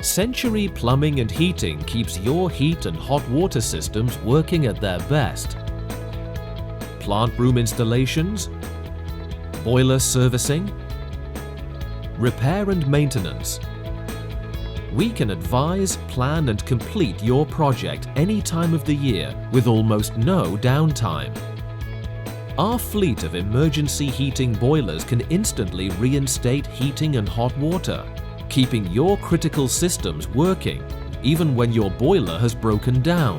Century Plumbing and Heating keeps your heat and hot water systems working at their best. Plant room installations, boiler servicing, repair and maintenance. We can advise, plan and complete your project any time of the year with almost no downtime. Our fleet of emergency heating boilers can instantly reinstate heating and hot water, keeping your critical systems working even when your boiler has broken down.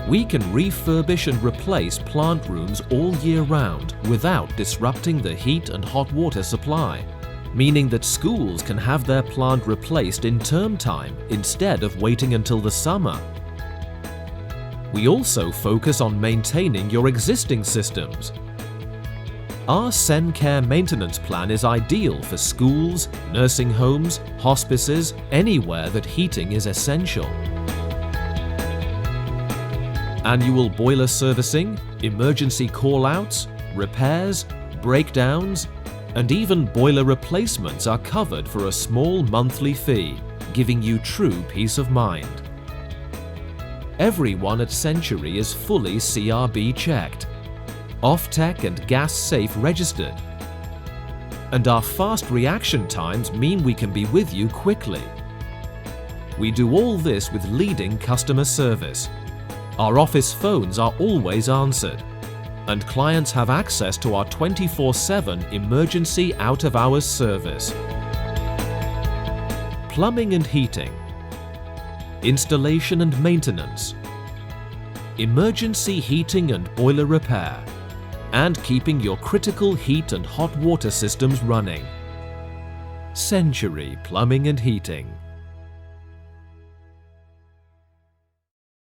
We can refurbish and replace plant rooms all year round without disrupting the heat and hot water supply, meaning that schools can have their plant replaced in term time instead of waiting until the summer. We also focus on maintaining your existing systems. Our SenCare maintenance plan is ideal for schools, nursing homes, hospices, anywhere that heating is essential. Annual boiler servicing, emergency call-outs, repairs, breakdowns, and even boiler replacements are covered for a small monthly fee, giving you true peace of mind. Everyone at Century is fully CRB checked, Offtech and Gas Safe registered, and our fast reaction times mean we can be with you quickly. We do all this with leading customer service. Our office phones are always answered, and clients have access to our 24/7 emergency out-of-hours service. Plumbing and heating, installation and maintenance, emergency heating and boiler repair, and keeping your critical heat and hot water systems running. Century Plumbing and Heating.